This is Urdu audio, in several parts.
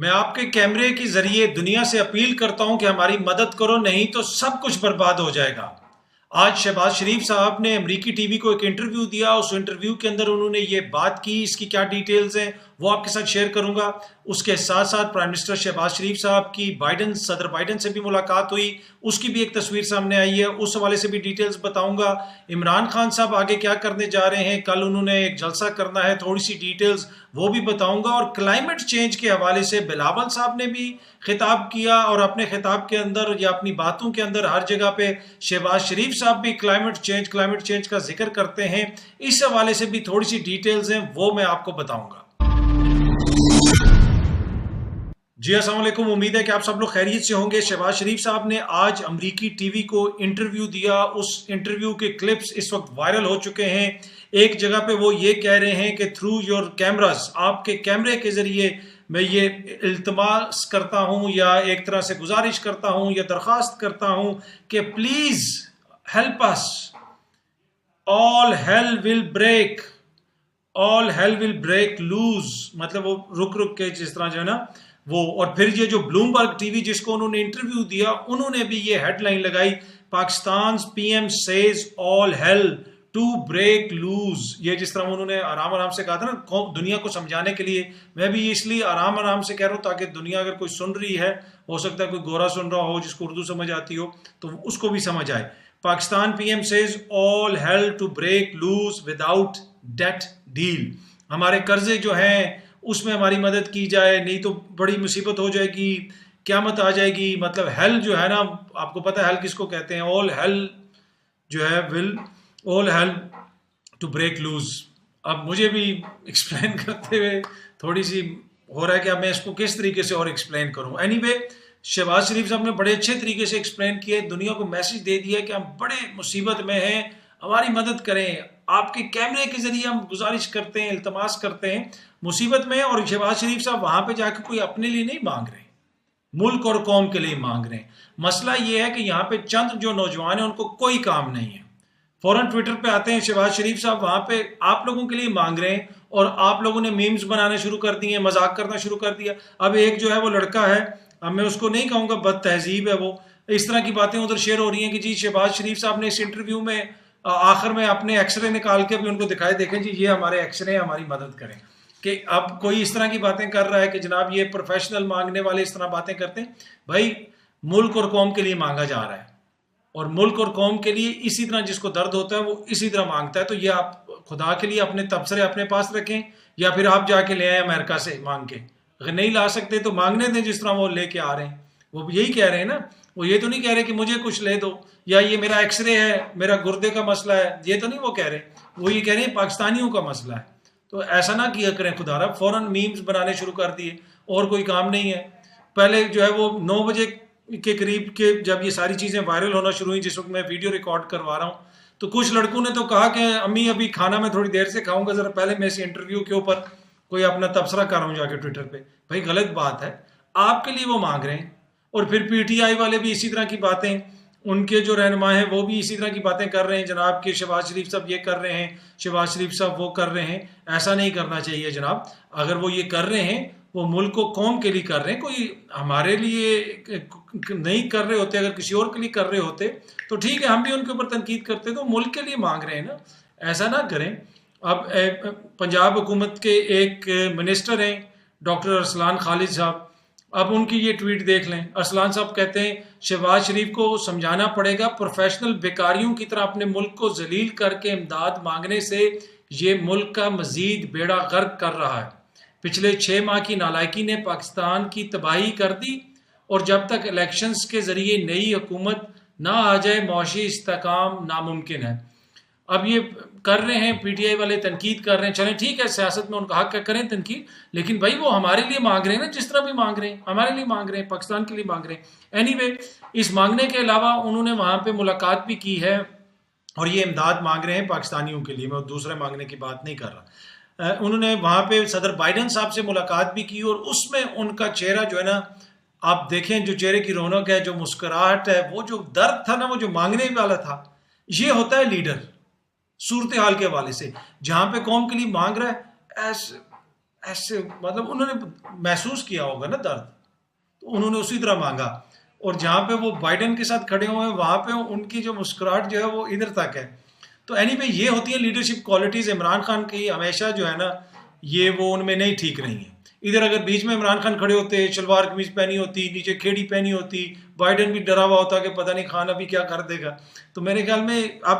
میں آپ کے کیمرے کے ذریعے دنیا سے اپیل کرتا ہوں کہ ہماری مدد کرو، نہیں تو سب کچھ برباد ہو جائے گا۔ آج شہباز شریف صاحب نے امریکی ٹی وی کو ایک انٹرویو دیا، اس انٹرویو کے اندر انہوں نے یہ بات کی، اس کی کیا ڈیٹیلز ہیں وہ آپ کے ساتھ شیئر کروں گا۔ اس کے ساتھ ساتھ پرائم منسٹر شہباز شریف صاحب کی صدر بائیڈن سے بھی ملاقات ہوئی، اس کی بھی ایک تصویر سامنے آئی ہے، اس حوالے سے بھی ڈیٹیلز بتاؤں گا۔ عمران خان صاحب آگے کیا کرنے جا رہے ہیں، کل انہوں نے ایک جلسہ کرنا ہے، تھوڑی سی ڈیٹیلز وہ بھی بتاؤں گا۔ اور کلائمیٹ چینج کے حوالے سے بلاول صاحب نے بھی خطاب کیا، اور اپنے خطاب کے اندر یا اپنی باتوں کے اندر ہر جگہ پہ شہباز شریف صاحب بھی کلائمیٹ چینج کا ذکر کرتے ہیں۔ اس حوالے سے بھی تھوڑی سی ڈیٹیلز ہیں، وہ میں آپ کو بتاؤں گا۔ جی السلام علیکم، امید ہے کہ آپ سب لوگ خیریت سے ہوں گے۔ شہباز شریف صاحب نے آج امریکی ٹی وی کو انٹرویو دیا، اس انٹرویو کے کلپس اس وقت وائرل ہو چکے ہیں۔ ایک جگہ پہ وہ یہ کہہ رہے ہیں کہ تھرو یور کیمراز، آپ کے کیمرے کے ذریعے میں یہ التماس کرتا ہوں یا ایک طرح سے گزارش کرتا ہوں یا درخواست کرتا ہوں کہ please help us, all hell will break, all hell will break loose, مطلب وہ رک کے جس طرح جو ہے نا وہ۔ اور پھر یہ جو بلومبرگ ٹی وی جس کو انہوں نے انٹرویو دیا، انہوں نے بھی یہ ہیڈ لائن لگائی، Pakistan P M says all hell to break loose. یہ جس طرح انہوں نے آرام سے کہا تھا نا دنیا کو سمجھانے کے لیے، میں بھی اس لیے آرام سے کہہ رہا ہوں تاکہ دنیا اگر کوئی سن رہی ہے، ہو سکتا ہے کوئی گورا سن رہا ہو جس کو اردو سمجھ آتی ہو تو اس کو بھی سمجھ آئے۔ Pakistan P M says all hell to break loose without debt deal, ہمارے قرضے جو ہیں اس میں ہماری مدد کی جائے، نہیں تو بڑی مصیبت ہو جائے گی، قیامت آ جائے گی۔ مطلب ہیل جو ہے نا، آپ کو پتہ ہے ہیل کس کو کہتے ہیں، آل ہیل جو ہے آل ہیل ٹو بریک لوز۔ اب مجھے بھی ایکسپلین کرتے ہوئے تھوڑی سی ہو رہا ہے کہ اب میں اس کو کس طریقے سے اور ایکسپلین کروں۔ اینی وے شہباز شریف صاحب نے بڑے اچھے طریقے سے ایکسپلین کیا، دنیا کو میسج دے دیا کہ ہم بڑے مصیبت میں ہیں، ہماری مدد کریں، آپ کے کیمرے کے ذریعے ہم گزارش کرتے ہیں، التماس کرتے ہیں، مصیبت میں۔ اور شہباز شریف صاحب وہاں پہ جا کے کوئی اپنے لیے نہیں مانگ رہے، ملک اور قوم کے لیے مانگ رہے ہیں۔ مسئلہ یہ ہے کہ یہاں پہ چند جو نوجوان ہیں ان کو کوئی کام نہیں ہے، فوراً ٹویٹر پہ آتے ہیں شہباز شریف صاحب وہاں پہ آپ لوگوں کے لیے مانگ رہے ہیں، اور آپ لوگوں نے میمز بنانے شروع کر دیے، مذاق کرنا شروع کر دیا۔ اب ایک جو ہے وہ لڑکا ہے، اب میں اس کو نہیں کہوں گا بد تہذیب ہے، وہ اس طرح کی باتیں ادھر شیئر ہو رہی ہیں کہ جی شہباز شریف صاحب نے اس انٹرویو میں آخر میں اپنے ایکس رے نکال کے بھی ان کو دکھائے، دیکھیں جی یہ ہمارے ایکس رے ہیں، ہماری مدد کریں۔ کہ اب کوئی اس طرح کی باتیں کر رہا ہے کہ جناب یہ پروفیشنل مانگنے والے اس طرح باتیں کرتے ہیں۔ بھائی ملک اور قوم کے لیے مانگا جا رہا ہے، اور ملک اور قوم کے لیے اسی طرح جس کو درد ہوتا ہے وہ اسی طرح مانگتا ہے۔ تو یہ آپ خدا کے لیے اپنے تبصرے اپنے پاس رکھیں، یا پھر آپ جا کے لے آئیں امریکہ سے مانگ کے، اگر نہیں لا سکتے تو مانگنے دیں جس طرح وہ لے کے آ رہے ہیں۔ وہ یہی کہہ رہے ہیں نا، وہ یہ تو نہیں کہہ رہے کہ مجھے کچھ لے دو، یا یہ میرا ایکس رے ہے، میرا گردے کا مسئلہ ہے، یہ تو نہیں وہ کہہ رہے، وہ یہ کہہ رہے ہیں پاکستانیوں کا مسئلہ ہے۔ تو ایسا نہ کیا کریں خدا را، فوراً میمز بنانے شروع کر دیے، اور کوئی کام نہیں ہے۔ پہلے جو ہے وہ 9 بجے کے قریب کے جب یہ ساری چیزیں وائرل ہونا شروع ہوئی، جس وقت میں ویڈیو ریکارڈ کروا رہا ہوں، تو کچھ لڑکوں نے تو کہا کہ امی ابھی کھانا میں تھوڑی دیر سے کھاؤں گا، ذرا پہلے میں اس انٹرویو کے اوپر کوئی اپنا تبصرہ کر رہا ہوں جا کے ٹویٹر پہ۔ بھائی غلط بات ہے، آپ کے لیے وہ مانگ رہے ہیں، اور پھر پی ٹی آئی والے بھی اسی طرح کی باتیں، ان کے جو رہنما ہیں وہ بھی اسی طرح کی باتیں کر رہے ہیں جناب کہ شہباز شریف صاحب یہ کر رہے ہیں، شہباز شریف صاحب وہ کر رہے ہیں۔ ایسا نہیں کرنا چاہیے جناب، اگر وہ یہ کر رہے ہیں وہ ملک و قوم کے لیے کر رہے ہیں، کوئی ہمارے لیے نہیں کر رہے ہوتے، اگر کسی اور کے لیے کر رہے ہوتے تو ٹھیک ہے، ہم بھی ان کے اوپر تنقید کرتے، تو ملک کے لیے مانگ رہے ہیں نا، ایسا نہ کریں۔ اب پنجاب حکومت کے ایک منسٹر ہیں ڈاکٹر ارسلان خالد صاحب، اب ان کی یہ ٹویٹ دیکھ لیں۔ ارسلان صاحب کہتے ہیں شہباز شریف کو سمجھانا پڑے گا، پروفیشنل بیکاریوں کی طرح اپنے ملک کو ذلیل کر کے امداد مانگنے سے یہ ملک کا مزید بیڑا غرق کر رہا ہے۔ پچھلے 6 ماہ کی نالائکی نے پاکستان کی تباہی کر دی، اور جب تک الیکشنز کے ذریعے نئی حکومت نہ آ جائے معاشی استحکام ناممکن ہے۔ اب یہ کر رہے ہیں پی ٹی آئی والے، تنقید کر رہے ہیں، چلیں ٹھیک ہے، سیاست میں ان کا حق ہے، کریں تنقید، لیکن بھائی وہ ہمارے لیے مانگ رہے ہیں نا، جس طرح بھی مانگ رہے ہیں ہمارے لیے مانگ رہے ہیں، پاکستان کے لیے مانگ رہے ہیں۔ اینی وے اس مانگنے کے علاوہ انہوں نے وہاں پہ ملاقات بھی کی ہے، اور یہ امداد مانگ رہے ہیں پاکستانیوں کے لیے، میں دوسرے مانگنے کی بات نہیں کر رہا۔ انہوں نے وہاں پہ صدر بائیڈن صاحب سے ملاقات بھی کی، اور اس میں ان کا چہرہ جو ہے نا، آپ دیکھیں جو چہرے کی رونق ہے، جو مسکراہٹ ہے، وہ جو درد تھا نا، وہ جو مانگنے والا تھا، یہ ہوتا ہے لیڈر۔ صورتحال کے حوالے سے جہاں پہ قوم کے لیے مانگ رہا ہے، ایسے مطلب انہوں نے محسوس کیا ہوگا نا درد، تو انہوں نے اسی طرح مانگا. اور جہاں پہ وہ بائیڈن کے ساتھ کھڑے ہوئے ہیں وہاں پہ ان کی جو مسکراہٹ جو ہے وہ ادھر تک ہے. تو اینی وے یہ ہوتی ہیں لیڈرشپ کوالٹیز. عمران خان کی ہمیشہ جو ہے نا یہ وہ ان میں نہیں ٹھیک رہی ہیں. ادھر اگر بیچ میں عمران خان کھڑے ہوتے، شلوار قمیض پہنی ہوتی، نیچے کھیڑی پہنی ہوتی، بائیڈن بھی ڈرا ہوا ہوتا کہ پتہ نہیں خان ابھی کیا کر دے گا. تو میرے خیال میں اب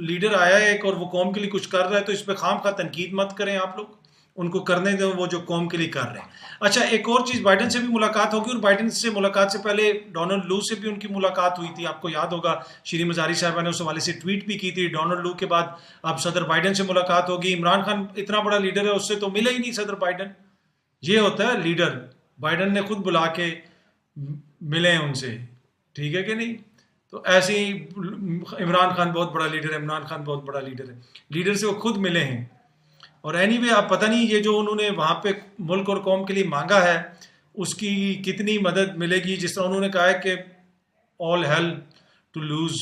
لیڈر آیا ہے ایک اور وہ قوم کے لیے کچھ کر رہا ہے، تو اس پہ خام خواہ تنقید مت کریں آپ لوگ، ان کو کرنے دیں وہ جو قوم کے لیے کر رہے ہیں. اچھا ایک اور چیز، بائیڈن سے بھی ملاقات ہوگی، اور بائیڈن سے ملاقات سے پہلے ڈونلڈ لو سے بھی ان کی ملاقات ہوئی تھی. آپ کو یاد ہوگا شیریں مزاری صاحبہ نے اس حوالے سے ٹویٹ بھی کی تھی. ڈونلڈ لو کے بعد اب صدر بائیڈن سے ملاقات ہوگی. عمران خان اتنا بڑا لیڈر ہے، اس سے تو ملے ہی نہیں صدر بائیڈن. یہ ہوتا ہے لیڈر، بائیڈن نے خود بلا کے ملے ان سے، ٹھیک ہے کہ نہیں. تو ایسے ہی عمران خان بہت بڑا لیڈر ہے، عمران خان بہت بڑا لیڈر ہے، لیڈر سے وہ خود ملے ہیں. اور اینی وے آپ پتہ نہیں یہ جو انہوں نے وہاں پہ ملک اور قوم کے لیے مانگا ہے اس کی کتنی مدد ملے گی. جس طرح انہوں نے کہا ہے کہ آل ہیل ٹو لوز،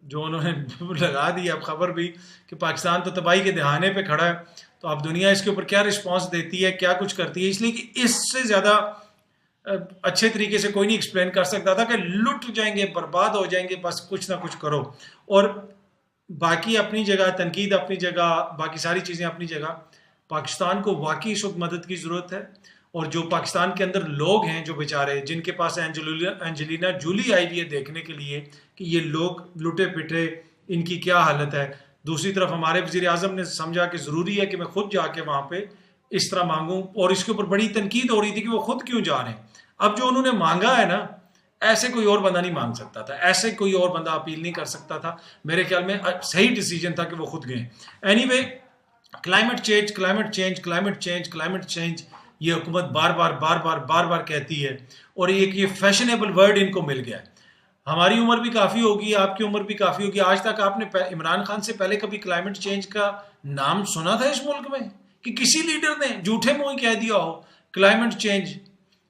جو انہوں نے لگا دی اب خبر بھی کہ پاکستان تو تباہی کے دہانے پہ کھڑا ہے. تو اب دنیا اس کے اوپر کیا رسپانس دیتی ہے، کیا کچھ کرتی ہے، اس لیے کہ اس سے زیادہ اچھے طریقے سے کوئی نہیں ایکسپلین کر سکتا تھا کہ لٹ جائیں گے، برباد ہو جائیں گے، بس کچھ نہ کچھ کرو. اور باقی اپنی جگہ، تنقید اپنی جگہ، باقی ساری چیزیں اپنی جگہ. پاکستان کو واقعی اس وقت مدد کی ضرورت ہے. اور جو پاکستان کے اندر لوگ ہیں جو بیچارے، جن کے پاس اینجلینا جولی آئی ہوئی ہے دیکھنے کے لیے کہ یہ لوگ لٹے پٹے، ان کی کیا حالت ہے. دوسری طرف ہمارے وزیر اعظم نے سمجھا کہ ضروری ہے کہ میں خود جا کے وہاں پہ اس طرح مانگوں، اور اس کے اوپر بڑی تنقید ہو رہی تھی کہ وہ خود کیوں جا رہے ہیں. اب جو انہوں نے مانگا ہے نا، ایسے کوئی اور بندہ نہیں مانگ سکتا تھا، ایسے کوئی اور بندہ اپیل نہیں کر سکتا تھا. میرے خیال میں صحیح ڈیسیجن تھا کہ وہ خود گئے. Any way climate change, climate change, climate change, climate change, یہ حکومت بار بار کہتی ہے، اور ایک یہ فیشنیبل ورڈ ان کو مل گیا ہے. ہماری عمر بھی کافی ہوگی، آپ کی عمر بھی کافی ہوگی. آج تک آپ نے عمران خان سے پہلے کبھی کلائمیٹ چینج کا نام سنا تھا اس ملک میں؟ کہ کسی لیڈر نے جھوٹے منہ کہہ دیا ہو کلائمیٹ چینج؟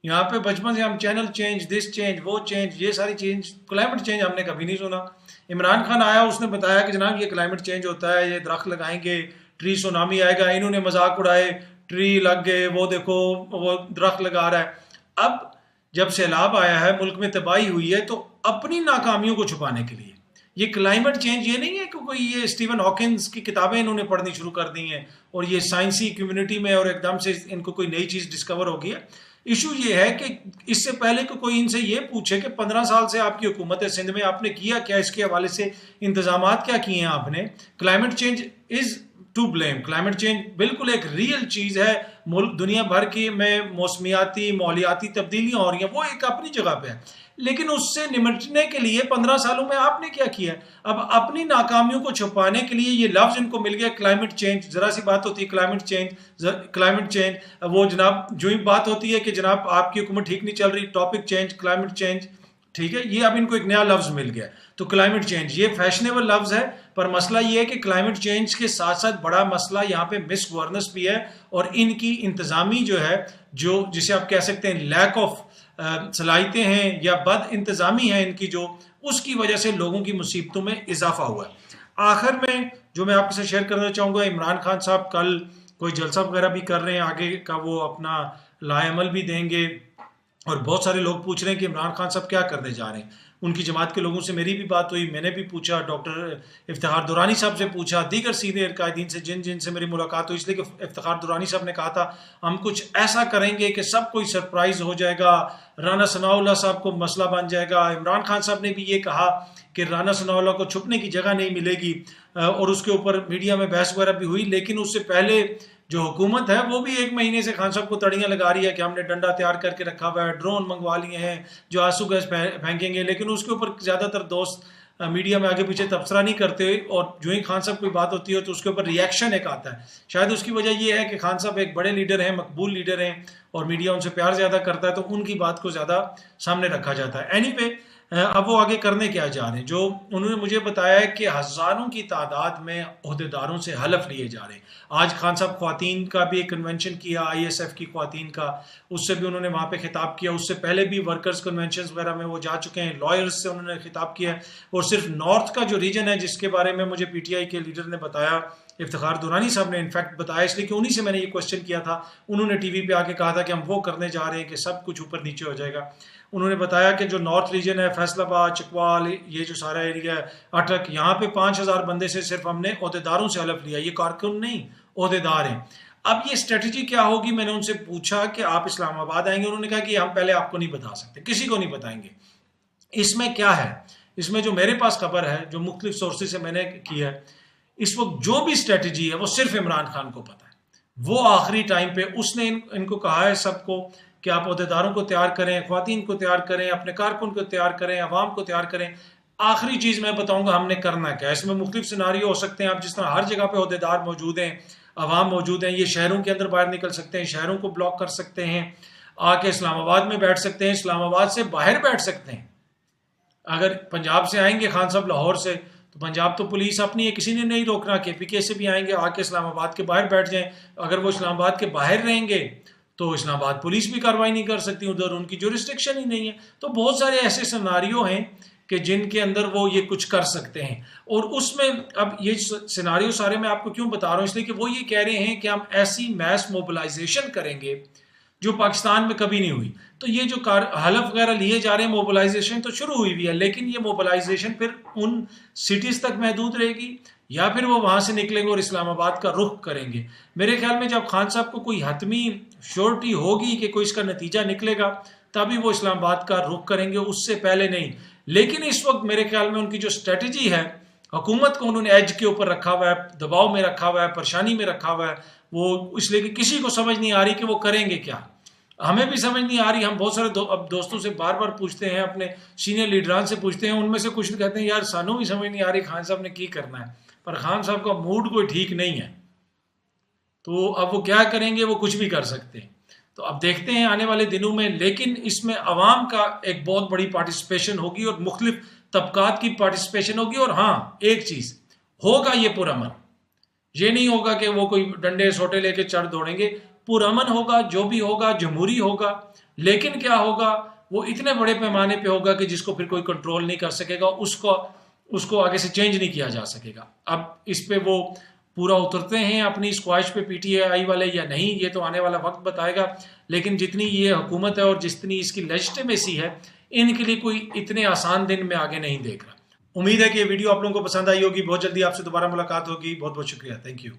یہاں پہ بچپن سے ہم چینل چینج، دس چینج، وہ چینج، یہ ساری چینج، کلائمیٹ چینج ہم نے کبھی نہیں سنا. عمران خان آیا، اس نے بتایا کہ جناب یہ کلائمیٹ چینج ہوتا ہے، یہ درخت لگائیں گے، ٹری سونامی آئے گا. انہوں نے مذاق اڑائے، ٹری لگ گئے، وہ دیکھو وہ درخت لگا رہا ہے. اب جب سیلاب آیا ہے، ملک میں تباہی ہوئی ہے، تو اپنی ناکامیوں کو چھپانے کے لیے یہ کلائمیٹ چینج، یہ نہیں ہے کہ کوئی یہ اسٹیون ہاکنز کی کتابیں انہوں نے پڑھنی شروع کر دی ہیں اور یہ سائنسی کمیونٹی میں اور ایک دم سے ان کو کوئی نئی چیز ڈسکور ہو گئی ہے. ایشو یہ ہے کہ اس سے پہلے کہ کوئی ان سے یہ پوچھے کہ 15 سال سے آپ کی حکومت ہے سندھ میں، آپ نے کیا کیا، اس کے حوالے سے انتظامات کیا کیے ہیں آپ نے. Climate change is to blame. Climate change بالکل ایک ریئل چیز ہے. ملک دنیا بھر کی میں موسمیاتی ماحولیاتی تبدیلیاں ہو رہی ہیں، وہ ایک اپنی جگہ پہ ہے، لیکن اس سے نمٹنے کے لیے 15 سالوں میں آپ نے کیا کیا ہے؟ اب اپنی ناکامیوں کو چھپانے کے لیے یہ لفظ ان کو مل گیا کلائمیٹ چینج. ذرا سی بات ہوتی ہے کلائمیٹ چینج، کلائمیٹ چینج، وہ جناب جو ہی بات ہوتی ہے کہ جناب آپ کی حکومت ٹھیک نہیں چل رہی، ٹاپک چینج، کلائمیٹ چینج، ٹھیک ہے. یہ اب ان کو ایک نیا لفظ مل گیا. تو کلائمیٹ چینج یہ فیشنیبل لفظ ہے، پر مسئلہ یہ ہے کہ کلائمیٹ چینج کے ساتھ ساتھ بڑا مسئلہ یہاں پہ مس گورننس بھی ہے، اور ان کی انتظامی جو ہے، جو جسے آپ کہہ سکتے ہیں لیک آف صلاحیتیں ہیں یا بد انتظامی ہے ان کی، جو اس کی وجہ سے لوگوں کی مصیبتوں میں اضافہ ہوا ہے. آخر میں جو میں آپ کے ساتھ شیئر کرنا چاہوں گا، عمران خان صاحب کل کوئی جلسہ وغیرہ بھی کر رہے ہیں، آگے کا وہ اپنا لائے عمل بھی دیں گے. اور بہت سارے لوگ پوچھ رہے ہیں کہ عمران خان صاحب کیا کرنے جا رہے ہیں. ان کی جماعت کے لوگوں سے میری بھی بات ہوئی، میں نے بھی پوچھا، ڈاکٹر افتخار درانی صاحب سے پوچھا، دیگر سینئر قائدین سے جن سے میری ملاقات ہوئی، اس لیے کہ افتخار درانی صاحب نے کہا تھا ہم کچھ ایسا کریں گے کہ سب کوئی سرپرائز ہو جائے گا، رانا ثناء اللہ صاحب کو مسئلہ بن جائے گا. عمران خان صاحب نے بھی یہ کہا کہ رانا ثناء اللہ کو چھپنے کی جگہ نہیں ملے گی، اور اس کے اوپر میڈیا میں بحث وغیرہ بھی ہوئی. لیکن اس سے پہلے جو حکومت ہے وہ بھی 1 مہینے سے خان صاحب کو تڑیاں لگا رہی ہے کہ ہم نے ڈنڈا تیار کر کے رکھا ہوا ہے، ڈرون منگوا لیے ہیں جو آنسو گیس پھینکیں گے. لیکن اس کے اوپر زیادہ تر دوست میڈیا میں آگے پیچھے تبصرہ نہیں کرتے، اور جو ہی خان صاحب کوئی بات ہوتی ہے تو اس کے اوپر ریئیکشن ایک آتا ہے. شاید اس کی وجہ یہ ہے کہ خان صاحب ایک بڑے لیڈر ہیں، مقبول لیڈر ہیں، اور میڈیا ان سے پیار زیادہ کرتا ہے، تو ان کی بات کو زیادہ سامنے رکھا جاتا ہے. اینی وے اب وہ آگے کرنے کیا جا رہے ہیں، جو انہوں نے مجھے بتایا ہے کہ ہزاروں کی تعداد میں عہدیداروں سے حلف لیے جا رہے ہیں. آج خان صاحب خواتین کا بھی ایک کنونشن کیا، ISF کی خواتین کا، اس سے بھی انہوں نے وہاں پہ خطاب کیا. اس سے پہلے بھی ورکرز کنونشنز وغیرہ میں وہ جا چکے ہیں، لائرز سے انہوں نے خطاب کیا ہے. اور صرف نارتھ کا جو ریجن ہے جس کے بارے میں مجھے PTI کے لیڈر نے بتایا افتخار درانی صاحب نے انفیکٹ بتایا، اس لیے کہ انہی سے میں نے یہ کوشچن کیا تھا. انہوں نے ٹی وی پہ آ کے کہا تھا کہ ہم وہ کرنے جا رہے ہیں کہ سب کچھ اوپر نیچے ہو جائے گا. انہوں نے بتایا کہ جو نارتھ ریجن ہے، فیصل آباد، چکوال، یہ جو سارا ایریا ہے، اٹک، یہاں پہ 5,000 بندے سے صرف ہم نے عہدیداروں سے حلف لیا، یہ کارکن نہیں، عہدیدار ہیں. اب یہ اسٹریٹجی کیا ہوگی؟ میں نے ان سے پوچھا کہ آپ اسلام آباد آئیں گے؟ انہوں نے کہا کہ ہم پہلے آپ کو نہیں بتا سکتے، کسی کو نہیں بتائیں گے. اس میں کیا ہے؟ اس میں جو میرے پاس خبر ہے، جو مختلف سورسز سے میں نے کی ہے، اس وقت جو بھی اسٹریٹجی ہے وہ صرف عمران خان کو پتا ہے. وہ آخری ٹائم پہ اس نے ان کو کہا ہے سب کو کہ آپ عہدیداروں کو تیار کریں، خواتین کو تیار کریں، اپنے کارکن کو تیار کریں، عوام کو تیار کریں. آخری چیز میں بتاؤں گا ہم نے کرنا کیا. اس میں مختلف سیناریو ہو سکتے ہیں. آپ جس طرح ہر جگہ پہ عہدیدار موجود ہیں، عوام موجود ہیں، یہ شہروں کے اندر باہر نکل سکتے ہیں، شہروں کو بلاک کر سکتے ہیں، آ کے اسلام آباد میں بیٹھ سکتے ہیں، اسلام آباد سے باہر بیٹھ سکتے ہیں. اگر پنجاب سے آئیں گے خان صاحب لاہور سے، تو پنجاب تو پولیس اپنی ہے، کسی نے نہیں روکنا. کے پی کے سے بھی آئیں گے، آ کے اسلام آباد کے باہر بیٹھ جائیں. اگر وہ اسلام آباد کے باہر رہیں گے تو اسلام آباد پولیس بھی کارروائی نہیں کر سکتی، ادھر ان کی جورسڈکشن ہی نہیں ہے. تو بہت سارے ایسے سیناریو ہیں کہ جن کے اندر وہ یہ کچھ کر سکتے ہیں. اور اس میں اب یہ سیناریو سارے میں آپ کو کیوں بتا رہا ہوں؟ اس لیے کہ وہ یہ کہہ رہے ہیں کہ ہم ایسی میس موبلائزیشن کریں گے جو پاکستان میں کبھی نہیں ہوئی. تو یہ جو حلف وغیرہ لیے جا رہے ہیں، موبلائزیشن تو شروع ہوئی ہے، لیکن یہ موبلائزیشن پھر ان سٹیز تک محدود رہے گی یا پھر وہ وہاں سے نکلیں گے اور اسلام آباد کا رخ کریں گے. میرے خیال میں جب خان صاحب کو کوئی حتمی شورٹی ہوگی کہ کوئی اس کا نتیجہ نکلے گا تبھی وہ اسلام آباد کا رخ کریں گے، اس سے پہلے نہیں. لیکن اس وقت میرے خیال میں ان کی جو اسٹریٹجی ہے، حکومت کو انہوں نے ایج کے اوپر رکھا ہوا ہے، دباؤ میں رکھا ہوا ہے، پریشانی میں رکھا ہوا ہے. وہ اس لیے کہ کسی کو سمجھ نہیں آ رہی کہ وہ کریں گے کیا. ہمیں بھی سمجھ نہیں آ رہی. ہم بہت سارے اب دوستوں سے بار بار پوچھتے ہیں، اپنے سینئر لیڈران سے پوچھتے ہیں، ان میں سے کچھ کہتے ہیں یار سانوں بھی سمجھ نہیں آ رہی خان صاحب نے کی کرنا ہے. پر خان صاحب کا موڈ کوئی ٹھیک نہیں ہے، تو اب وہ کیا کریں گے؟ وہ کچھ بھی کر سکتے ہیں. تو اب دیکھتے ہیں آنے والے دنوں میں. لیکن اس میں عوام کا ایک بہت بڑی پارٹیسپیشن ہوگی اور مختلف طبقات کی پارٹیسپیشن ہوگی. اور ہاں ایک چیز ہوگا، یہ پرامن. یہ نہیں ہوگا کہ وہ کوئی ڈنڈے سوٹے لے کے چڑھ دوڑیں گے. پرامن ہوگا، جو بھی ہوگا جمہوری ہوگا. لیکن کیا ہوگا؟ وہ اتنے بڑے پیمانے پہ ہوگا کہ جس کو پھر کوئی کنٹرول نہیں کر سکے گا، اس کو آگے سے چینج نہیں کیا جا سکے گا. اب اس پہ وہ پورا اترتے ہیں اپنی اسکواش پہ پی ٹی آئی والے یا نہیں، یہ تو آنے والا وقت بتائے گا. لیکن جتنی یہ حکومت ہے اور جتنی اس کی لیجٹمیسی ہے، ان کے لیے کوئی اتنے آسان دن میں آگے نہیں دیکھ رہا. امید ہے کہ یہ ویڈیو آپ لوگوں کو پسند آئی ہوگی. بہت جلدی آپ سے دوبارہ ملاقات ہوگی. بہت بہت شکریہ. Thank you.